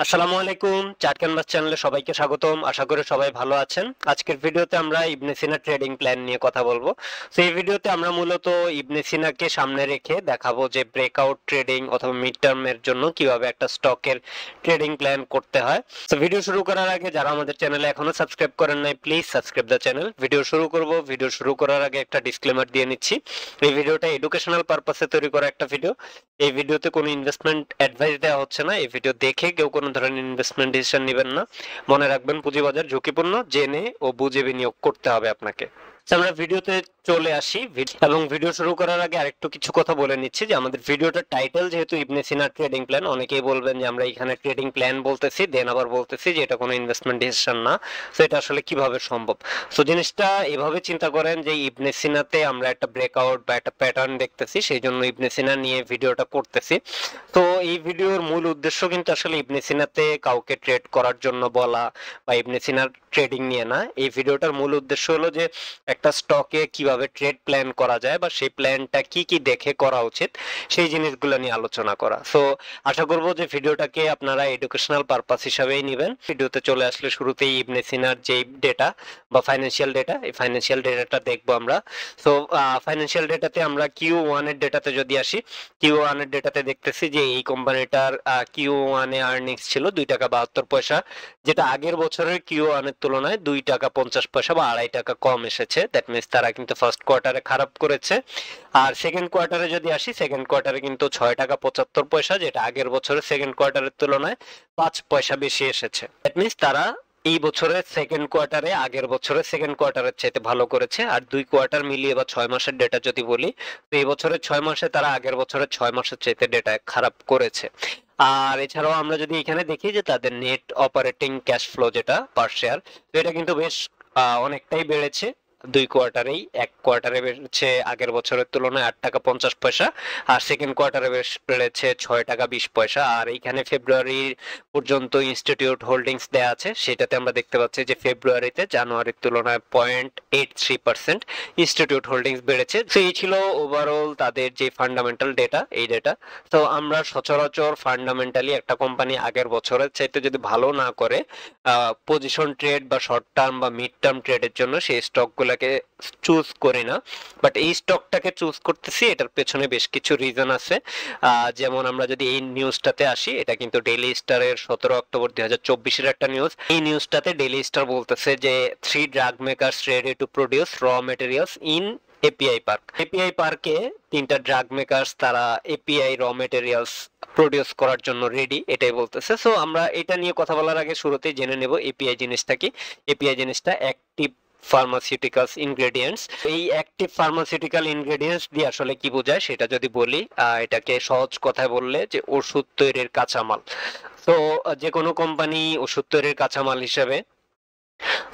আসসালামু আলাইকুম, chart canvas চ্যানেলে সবাইকে স্বাগতম। আশা করি সবাই ভালো আছেন। আজকের ভিডিওতে আমরা ইবনে সিনা ট্রেডিং প্ল্যান নিয়ে কথা বলবো। তো এই ভিডিওতে আমরা মূলত ইবনে সিনাকে সামনে রেখে দেখাবো যে ব্রেকআউট ট্রেডিং অথবা মিড টার্মের জন্য কিভাবে একটা স্টকের ট্রেডিং প্ল্যান করতে হয়। তো ভিডিও শুরু করার আগে যারা আমাদের চ্যানেলে এখনো সাবস্ক্রাইব করেন নাই, please subscribe the channel. Video শুরু করার আগে একটা ডিসক্লেমার দিয়ে নিচ্ছি। এই ভিডিওটা এডুকেশনাল পারপাসে তৈরি করা একটা ভিডিও। এই ভিডিওতে কোনো ইনভেস্টমেন্ট অ্যাডভাইস দেওয়া হচ্ছে না। এই ভিডিও দেখে কেউ কোনো ধরনের ইনভেস্টমেন্ট ডিসিশন নেবেন না। মনে রাখবেন পুঁজিবাজার ঝুঁকিপূর্ণ, জেনে ও বুঝে বিনিয়োগ করতে হবে আপনাকে। আমরা ভিডিওতে চলে আসি এবং ভিডিও শুরু করার আগে আরেকটু কিছু কথা বলে নিচ্ছি যে আমাদের ভিডিওটার টাইটেল যেহেতু ইবনে সিনা ট্রেডিং প্ল্যান, অনেকেই বলবেন যে আমরা এখানে ট্রেডিং প্ল্যান বলতেছি দেন আবার বলতেছি যে এটা কোনো ইনভেস্টমেন্ট ডিসিশন না। তো এটা আসলে কিভাবে সম্ভব? তো জিনিসটা এভাবে চিন্তা করেন যে ইবনে সিনাতে আমরা একটা ব্রেকআউট বা একটা প্যাটার্ন দেখতেছি, সেই জন্য ইবনে সিনা নিয়ে ভিডিওটা করতেছি। তো এই ভিডিওর মূল উদ্দেশ্য কিন্তু আসলে ইবনে সিনাতে কাউকে ট্রেড করার জন্য বলা বা ইবনে সিনার ট্রেডিং নিয়ে না। এই ভিডিওটার মূল উদ্দেশ্য হলো যে একটা স্টকে কিভাবে ট্রেড প্ল্যান করা যায় বা সেই প্ল্যানটা কি কি দেখে করা উচিত সেই জিনিসগুলো নিয়ে আলোচনা করা। সো আশা করব যে ভিডিওটাকে আপনারা এডুকেশনাল পারপাস হিসাবেই নেবেন। ভিডিওতে চলে আসলে শুরুতেই ইবনে সিনার যে ডেটা বা ফাইন্যান্সিয়াল ডেটা, এই ফাইন্যান্সিয়াল ডেটাটা দেখবো আমরা। সো ফাইন্যান্সিয়াল ডেটাতে আমরা Q1 এর ডেটাতে যদি আসি, Q1 এর ডেটাতে দেখতেছি যে এই কোম্পানিটার Q1 এ আর্নিংস ছিল 2 টাকা 72 পয়সা, যেটা আগের বছরের Q1 এর তুলনায় 2 টাকা 50 পয়সা বা 2.5 টাকা কম এসেছে। দ্যাট মিনস তারা কিন্তু ফার্স্ট কোয়ার্টারে খারাপ করেছে। আর সেকেন্ড কোয়ার্টারে যদি আসি, সেকেন্ড কোয়ার্টারে কিন্তু 6 টাকা 75 পয়সা, যেটা আগের বছরের সেকেন্ড কোয়ার্টারের তুলনায় 5 পয়সা বেশি এসেছে। দ্যাট মিনস তারা এই বছরের সেকেন্ড কোয়ার্টারে আগের বছরের সেকেন্ড কোয়ার্টারের চাইতে ভালো করেছে। আর 2 কোয়ার্টার মিলিয়ে বা 6 মাসের ডেটা যদি বলি, তো এই বছরের 6 মাসে তারা আগের বছরের 6 মাসের চাইতে ডেটা খারাপ করেছে। আর এছাড়াও আমরা যদি এখানে দেখি যে তাদের নেট অপারেটিং ক্যাশ ফ্লো যেটা পার শেয়ার, তো এটা কিন্তু বেশ অনেকটাই বেড়েছে। 2 কোয়ার্টারেই, এক কোয়ার্টারে বেড়েছে আগের বছরের তুলনায় 8 টাকা 50 পয়সা, আর সেকেন্ড কোয়ার্টারে বেড়েছে 6 টাকা 20 পয়সা। আর এইখানে ফেব্রুয়ারি পর্যন্ত ইনস্টিটিউট হোল্ডিংস দেয়া আছে, সেটাতে আমরা দেখতে পাচ্ছি যে ফেব্রুয়ারিতে জানুয়ারির তুলনায় 0.83% ইনস্টিটিউট হোল্ডিংস বেড়েছে। তো এই ছিল ওভারঅল তাদের যে ফান্ডামেন্টাল ডেটা, এই ডেটা। তো আমরা সচরাচর ফান্ডামেন্টালি একটা কোম্পানি আগের বছরের চাইতে যদি ভালো না করে পজিশন ট্রেড বা শর্ট টার্ম বা মিড টার্ম ট্রেডের জন্য সেই স্টকগুলোকে চুজ করি না। বাট এই স্টকটাকে চুজ করতেছি, এটার পেছনে বেশ কিছু রিজন আছে। যেমন আমরা যদি এই নিউজটাতে আসি, এটা কিন্তু ডেইলি স্টারের 17 অক্টোবর 2024-এর একটা নিউজ। এই নিউজটাতে ডেইলি স্টার বলতেছে যে 3 drug makers ready to produce raw materials in API park. API পার্কে 3টা ড্রাগ মেকারস তারা এপিআই র মেটেরিয়ালস প্রডিউস করার জন্য রেডি, এটাই বলতেছে। সো আমরা এটা নিয়ে কথা বলার আগে শুরুতেই জেনে নেব এপিআই জিনিসটা কি। এপিআই জিনিসটা অ্যাক্টিভ ফার্মাসিউটিক্যালস ইনগ্রেডিয়েন্টস। এই অ্যাক্টিভ ফার্মাসিউটিক্যাল ইনগ্রেডিয়েন্টস দিয়ে আসলে কি বোঝায় সেটা যদি বলি, এটাকে সহজ কথায় বললে যে ওষুধ তৈরির কাঁচামাল। তো যে কোনো কোম্পানি ওষুধ তৈরির কাঁচামাল হিসেবে,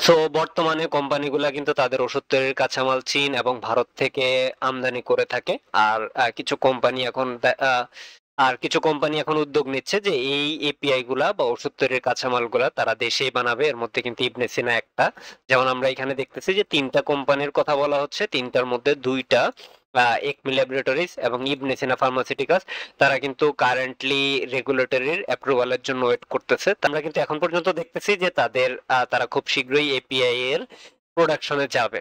সো বর্তমানে কোম্পানিগুলা কিন্তু তাদের ওষুধ তৈরির কাঁচামাল চীন এবং ভারত থেকে আমদানি করে থাকে। আর কিছু কোম্পানি এখন উদ্যোগ নিচ্ছে যে এই এপিআই গুলা বা ওষুধ তৈরির কাঁচামাল গুলা তারা দেশেই বানাবে। এর মধ্যে কিন্তু ইবনে সিনা একটা। যেমন আমরা এখানে দেখতেছি যে 3টা কোম্পানির কথা বলা হচ্ছে, 3টার মধ্যে 2টা একমি ল্যাবরেটরিজ এবং ইবনে সিনা ফার্মাসিউটিক্যালস, তারা কিন্তু কারেন্টলি রেগুলেটরির অ্যাপ্রুভালের জন্য ওয়েট করতেছে। আমরা কিন্তু এখন পর্যন্ত দেখতেছি যে তারা খুব শীঘ্রই এপিআই এর প্রোডাকশনে যাবে।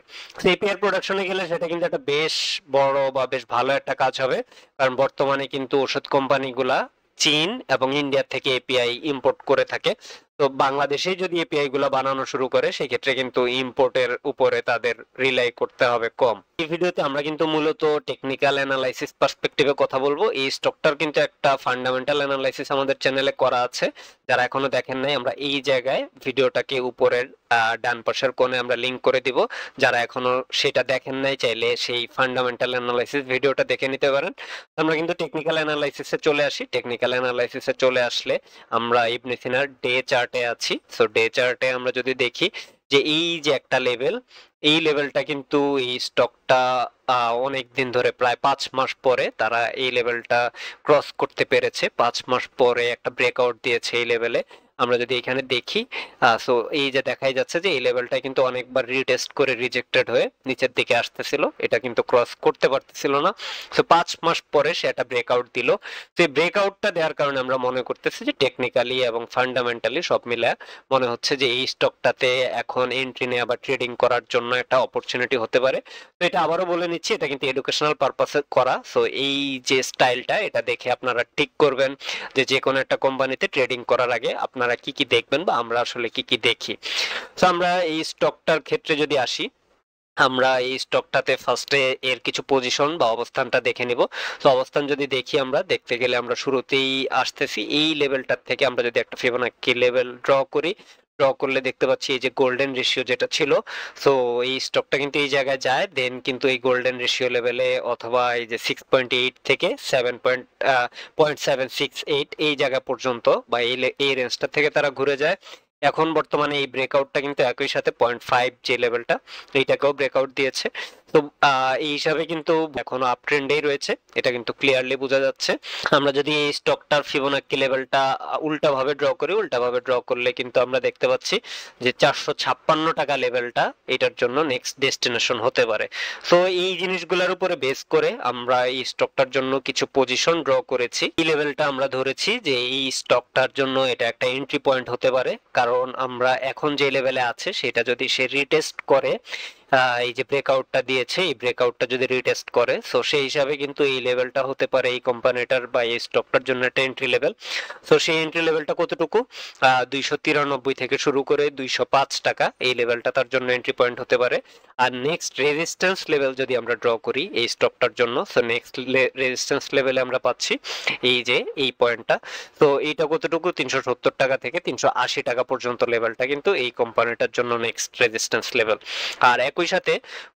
এপিআই প্রোডাকশনে গেলে সেটা কিন্তু একটা বেশ বড় বা বেশ ভালো একটা কাজ হবে, কারণ বর্তমানে কিন্তু ওষুধ কোম্পানিগুলা চীন এবং ইন্ডিয়া থেকে এপিআই ইম্পোর্ট করে থাকে। তো বাংলাদেশেই যদি এপিআই গুলা বানানো শুরু করে, সেক্ষেত্রে কিন্তু ইম্পোর্টের উপরে তাদের রিলাই করতে হবে কম। এই ভিডিওতে আমরা কিন্তু মূলত টেকনিক্যাল অ্যানালাইসিস পার্সপেক্টিভে কথা বলবো। এই স্টকটার কিন্তু একটা ফান্ডামেন্টাল অ্যানালাইসিস আমাদের চ্যানেলে করা আছে, যারা এখনো দেখেন নাই আমরা এই জায়গায় ভিডিওটাকে উপরের ডান পাশের কোণে আমরা লিংক করে দিব। যারা এখনো সেটা দেখেন নাই, চাইলে সেই ফান্ডামেন্টাল অ্যানালাইসিস ভিডিওটা দেখে নিতে পারেন। আমরা কিন্তু টেকনিক্যাল অ্যানালাইসিসে চলে আসি। টেকনিক্যাল অ্যানালাইসিসে চলে আসলে আমরা ইবনে সিনার ডে চার্টে আছি। সো ডে চার্টে আমরা যদি দেখি যে এই যে একটা লেভেল, এই লেভেলটা কিন্তু এই স্টকটা অনেক দিন ধরে প্রায় 5 মাস পরে তারা এই লেভেলটা ক্রস করতে পেরেছে। 5 মাস পরে একটা ব্রেকআউট দিয়েছে এই লেভেলে। আমরা যদি এখানে দেখি, সো এই যে দেখাই যাচ্ছে যে এই লেভেলটা কিন্তু অনেকবার রিটেস্ট করে রিজেক্টেড হয়ে নিচের দিকে আসতেছিল, এটা কিন্তু ক্রস করতে পারতেছিল না। সো 5 মাস পরে সে একটা ব্রেকআউট দিল। তো এই ব্রেকআউটটা দেওয়ার কারণে আমরা মনে করতেছি যে টেকনিক্যালি এবং ফান্ডামেন্টালি সব মিলে মনে হচ্ছে যে এই স্টকটাতে এখন এন্ট্রি নেওয়া বা ট্রেডিং করার জন্য একটা অপরচুনিটি হতে পারে। তো এটা আবারও বলে নিচ্ছি, এটা কিন্তু এডুকেশনাল পারপাসে করা। সো এই যে স্টাইলটা, এটা দেখে আপনারা ঠিক করবেন যে যে কোনো একটা কোম্পানিতে ট্রেডিং করার আগে আপনারা কি কি দেখবেন বা আমরা আসলে কি কি দেখি। তো আমরা এই স্টকটার ক্ষেত্রে যদি আসি, আমরা এই স্টকটাতে ফার্স্টে এর কিছু পজিশন বা অবস্থানটা দেখে নিব। তো অবস্থান যদি দেখি, আমরা দেখতে গেলে আমরা শুরুতেই আসতেছি এই লেভেলটার থেকে। আমরা যদি একটা ফিবোনাকি লেভেল ড্র করি, ড্র করলে দেখতে পাচ্ছি এই যে গোল্ডেন রেশিও যেটা ছিল, সো এই স্টকটা কিন্তু এই জায়গায় যায়, দেন কিন্তু এই গোল্ডেন রেশিও লেভেলে অথবা এই যে 6.8 থেকে 7.768 এই জায়গা পর্যন্ত বা এই রেঞ্জটা থেকে তারা ঘুরে যায়। এখন বর্তমানে এই ব্রেকআউটটা কিন্তু একই সাথে 0.5 যে লেভেলটা, এইটাকেও ব্রেকআউট দিয়েছে। তো এই হিসাবে কিন্তু এখনো আপ ট্রেন্ডেই রয়েছে, এটা কিন্তু ক্লিয়ারলি বোঝা যাচ্ছে। আমরা যদি এই স্টকটার ফিবোনাকি লেভেলটা উল্টাভাবে ড্র করি, উল্টাভাবে ড্র করলে কিন্তু আমরা দেখতে পাচ্ছি যে 456 টাকা লেভেলটা এটার জন্য নেক্সট ডেস্টিনেশন হতে পারে। তো এই জিনিসগুলোর উপরে বেস করে আমরা এই স্টকটার জন্য কিছু পজিশন ড্র করেছি। এই লেভেলটা আমরা ধরেছি যে এই স্টকটার জন্য এটা একটা এন্ট্রি পয়েন্ট হতে পারে, কারণ আমরা এখন যে লেভেলে আছে সেটা যদি সে রিটেস্ট করে, এই যে ব্রেকআউটটা দিয়েছে, এই ব্রেকআউটটা যদি রিটেস্ট করে, সো সেই হিসাবে কিন্তু এই লেভেলটা হতে পারে এই কোম্পানিটার বা এই স্টকটার জন্য একটা এন্ট্রি লেভেল। সো সেই এন্ট্রি লেভেলটা কতটুকু, 293 থেকে শুরু করে 205 টাকা, এই লেভেলটা তার জন্য এন্ট্রি পয়েন্ট হতে পারে। আর নেক্সট রেজিস্ট্যান্স লেভেল যদি আমরা ড্র করি এই স্টকটার জন্য, সো নেক্সট রেজিস্ট্যান্স লেভেলে আমরা পাচ্ছি এই যে এই পয়েন্টটা। তো এইটা কতটুকু, 370 টাকা থেকে 380 টাকা পর্যন্ত লেভেলটা কিন্তু এই কোম্পানিটার জন্য নেক্সট রেজিস্ট্যান্স লেভেল। আর একই সাথে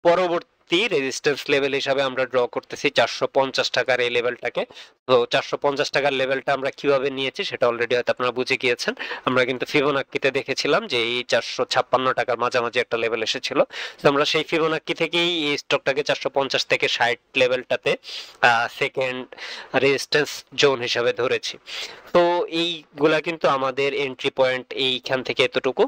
পরবর্তী রেজিস্ট্যান্স লেভেল হিসাবে আমরা ড্র করতেছি 450 টাকার এই লেভেলটাকে। তো 450 টাকার লেভেলটা আমরা কিভাবে নিয়েছি সেটা অলরেডি হয়তো আপনারা বুঝে গিয়েছেন। আমরা কিন্তু ফিবোনাক্কিতে দেখেছিলাম যে এই 456 টাকার মাঝামাঝি একটা লেভেল এসেছিল। তো আমরা সেই ফিবোনাক্কি থেকেই এই স্টকটাকে 450 থেকে 60 লেভেলটাতে সেকেন্ড রেজিস্ট্যান্স জোন হিসাবে ধরেছি। তো এইগুলা কিন্তু আমাদের এন্ট্রি পয়েন্ট এইখান থেকে এতটুকু,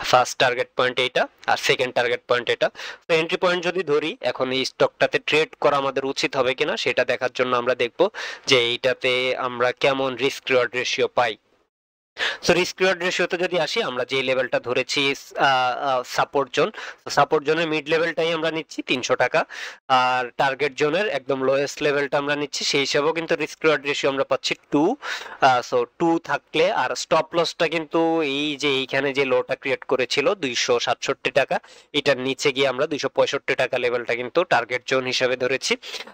ফার্স্ট টার্গেট পয়েন্ট এইটা আর সেকেন্ড টার্গেট পয়েন্ট এটা। তো এন্ট্রি পয়েন্ট যদি ধরি, এখন এই স্টকটাতে ট্রেড করা আমাদের উচিত হবে কিনা সেটা দেখার জন্য আমরা দেখব যে এইটাতে আমরা কেমন রিস্ক রিওয়ার্ড রেশিও পাই। সো রিস্ক রিওয়ার্ড রেশিওতে যদি আসি, আমরা যে লেভেলটা ধরেছি সাপোর্ট জোন, সাপোর্ট জোনের মিড লেভেলটাই আমরা নিচ্ছি 300 টাকা, আর টার্গেট জোনের একদম লোয়েস্ট লেভেলটা আমরা নিচ্ছি, সেই হিসাবেও কিন্তু রিস্ক রিওয়ার্ড রেশিও আমরা পাচ্ছি 2। সো 2 থাকলে, আর স্টপ লসটা কিন্তু এই যে এইখানে যে লোটা ক্রিয়েট করেছিল 267 টাকা, এটার নিচে গিয়ে আমরা 265 টাকা লেভেলটা কিন্তু টার্গেট জোন হিসাবে ধরেছি।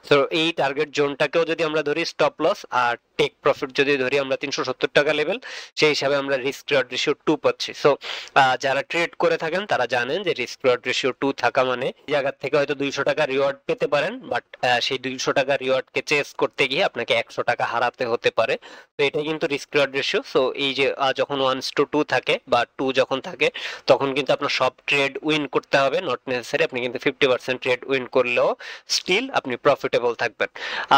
তো এই টার্গেট জোনটাকেও যদি আমরা ধরি স্টপ লস, আর টেক প্রফিট যদি ধরি আমরা 370 টাকা লেভেল, সেই হিসাবে আমরা রিস্ক রিওয়ার্ড রেশিও 2 পাচ্ছি। সো যারা ট্রেড করে থাকেন তারা জানেন যে রিস্ক রিওয়ার্ড রেশিও 2 থাকা মানে জায়গা থেকে হয়তো 200 টাকা রিওয়ার্ড পেতে পারেন, বাট সেই 200 টাকা রিওয়ার্ডকে চেস করতে গিয়ে আপনাকে 100 টাকা হারাতে হতে পারে। তো এটাই কিন্তু রিস্ক রিওয়ার্ড রেশিও। সো এই যে যখন 1:2 থাকে বা 2 যখন থাকে, তখন কিন্তু আপনার সব ট্রেড উইন করতে হবে, নট নেসেসারি আপনি কিন্তু 50% ট্রেড উইন করলেও স্টিল আপনি প্রফিটেবল থাকবেন।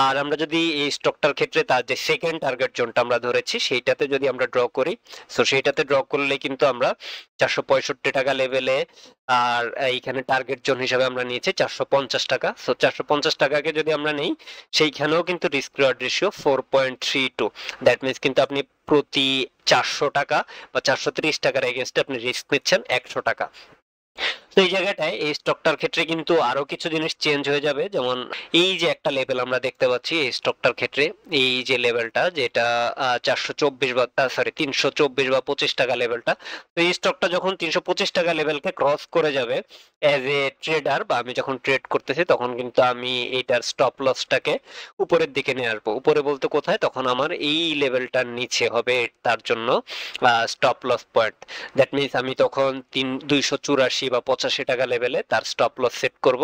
আর আমরা যদি এই স্টকটার ক্ষেত্রে তার যে সেকেন্ড টার্গেট জোনটা আমরা ধরেছি সেইটাতে যদি আমরা ড্র করি, সো সেইটাতে ড্র করলে কিন্তু আমরা 465 টাকা লেভেলে, আর এইখানে টার্গেট জোন হিসাবে আমরা নিয়েছি 450 টাকা। সো 450 টাকাকে যদি আমরা নেই, সেইখানেও কিন্তু risk reward ratio 4.32। That means কিন্তু আপনি প্রতি 400 টাকা বা 430 টাকার এগেইনস্টে আপনি রিস্ক নিচ্ছেন 100 টাকা। তো এই জায়গাটায় এই স্টকটার ক্ষেত্রে কিন্তু আরো কিছু জিনিস চেঞ্জ হয়ে যাবে, যেমন এই যে একটা লেভেল আমরা দেখতে পাচ্ছি এই স্টকটার ক্ষেত্রে, এই যে লেভেলটা যেটা 424 বা 324 বা 25 টাকা লেভেলটা, তো এই স্টকটা যখন 325 টাকা লেভেলকে ক্রস করে যাবে এজ এ ট্রেডার বা আমি যখন ট্রেড করতেছি, তখন কিন্তু আমি এইটার স্টপ লসটাকে উপরের দিকে নিয়ে আসবো। উপরে বলতে কোথায়, তখন আমার এই লেভেলটার নিচে হবে তার জন্য stop loss point. That means আমি তখন 284 বা 85 টাকা লেভেলে তার স্টপ লস সেট করব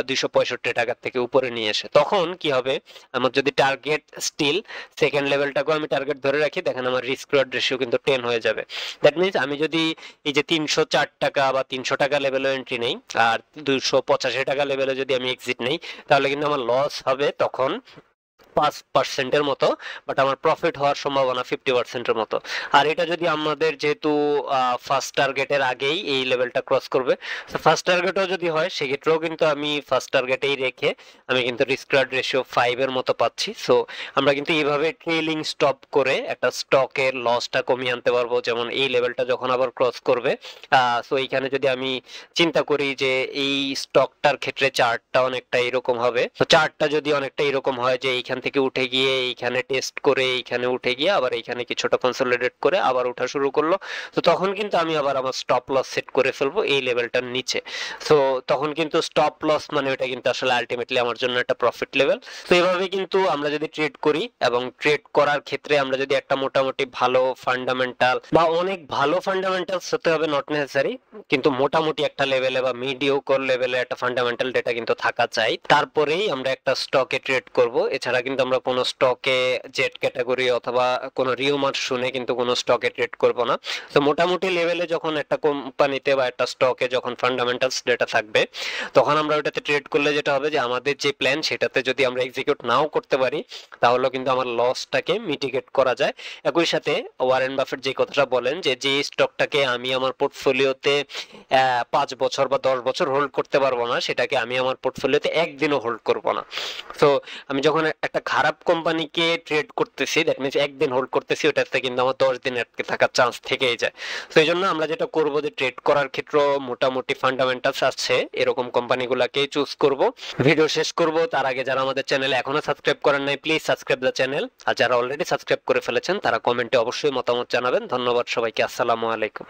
265 টাকার থেকে উপরে নিয়ে এসে। তখন কি হবে, আমার যদি টার্গেট স্টিল সেকেন্ড লেভেলটাকেও আমি টার্গেট ধরে রাখি, দেখেন আমার রিস্ক রিওয়ার্ড রেশিও কিন্তু 10 হয়ে যাবে। দ্যাট মিনস আমি যদি এই যে 304 টাকা বা 300 টাকা লেভেলে এন্ট্রি নেই আর 285 টাকা লেভেলে যদি আমি এক্সিট নেই, তাহলে কিন্তু আমার লস হবে তখন 5% মতো, বাট আমার প্রফিট হওয়ার সম্ভাবনা 50% মতো। আর এটা যদি আমাদের যেহেতু ফার্স্ট টার্গেটের আগেই এই লেভেলটা ক্রস করবে, তো ফার্স্ট টার্গেটও যদি হয় সেক্ষেত্রেও কিন্তু আমি ফার্স্ট টার্গেটেই রেখে আমি কিন্তু রিস্ক রিওয়ার্ড রেশিও 5 এর মতো পাচ্ছি। সো আমরা কিন্তু এইভাবে ট্রেলিং স্টপ করে একটা স্টকের লসটা কমিয়ে আনতে পারবো। যেমন এই লেভেলটা যখন আবার ক্রস করবে, সো এইখানে যদি আমি চিন্তা করি যে এই স্টকটার ক্ষেত্রে চার্টটা অনেকটা এরকম হবে, তো চার্টটা যদি অনেকটা এরকম হয় যে এইখান থেকে উঠে গিয়ে এইখানে টেস্ট করে এইখানে উঠে গিয়ে আবার এইখানে কিছুটা কনসোলিডেট করে আবার ওঠা শুরু করলো, তো তখন কিন্তু আমি আবার আমার স্টপ লস সেট করে ফেলবো এই লেভেলটার নিচে। সো তখন কিন্তু স্টপ লস মানে ওটা কিন্তু আসলে আলটিমেটলি আমার জন্য একটা প্রফিট লেভেল। তো এইভাবে কিন্তু আমরা যদি ট্রেড করি এবং ট্রেড করার ক্ষেত্রে আমরা যদি একটা মোটামুটি ভালো ফান্ডামেন্টাল বা অনেক ভালো ফান্ডামেন্টালস হতে হবে নট নেসেসারি, কিন্তু মোটামুটি একটা লেভেলে বা মিডিওকর লেভেলে একটা ফান্ডামেন্টাল ডেটা কিন্তু থাকা চাই, তারপরেই আমরা একটা স্টকে ট্রেড করব। এছাড়া কিন্তু আমরা কোনো স্টকে জেড ক্যাটাগরি অথবা কোনো রিউমার শুনে কিন্তু কোনো স্টকে ট্রেড করব না। তো মোটামুটি লেভেলে যখন একটা কোম্পানিতে বা একটা স্টকে যখন ফান্ডামেন্টালস ডেটা থাকবে, তখন আমরা ওটাতে ট্রেড করলে যেটা হবে যে আমাদের যে প্ল্যান সেটাতে যদি আমরা এক্সিকিউট নাও করতে পারি, তাহলে কিন্তু আমার লসটাকে মিটিগেট করা যায়। একই সাথে ওয়ারেন বাফেট যে কথাটা বলেন যে যে স্টকটাকে আমি আমার পোর্টফোলিওতে 5 বছর বা 10 বছর হোল্ড করতে পারবো না, সেটাকে আমি আমার পোর্টফোলিওতে একদিনও হোল্ড করব না। তো আমি যখন একটা খারাপ কোম্পানিকে ট্রেড করতেছি, দ্যাট মিনস একদিন হোল্ড করতেছি, ওটাতে কিন্তু আমার 10 দিন আটকে থাকার চান্স থেকেই যায়। তো এই জন্য আমরা যেটা করবো যে ট্রেড করার ক্ষেত্রে মোটামুটি ফান্ডামেন্টালস আছে এরকম কোম্পানিগুলোকেই চুজ করব। ভিডিও শেষ করব তার আগে যারা আমাদের চ্যানেলে এখনো সাবস্ক্রাইব করেন নাই, প্লিজ সাবস্ক্রাইব দ্য চ্যানেল। আর যারা অলরেডি সাবস্ক্রাইব করে ফেলেছেন তারা কমেন্টে অবশ্যই মতামত জানাবেন। ধন্যবাদ সবাইকে, আসসালামু আলাইকুম।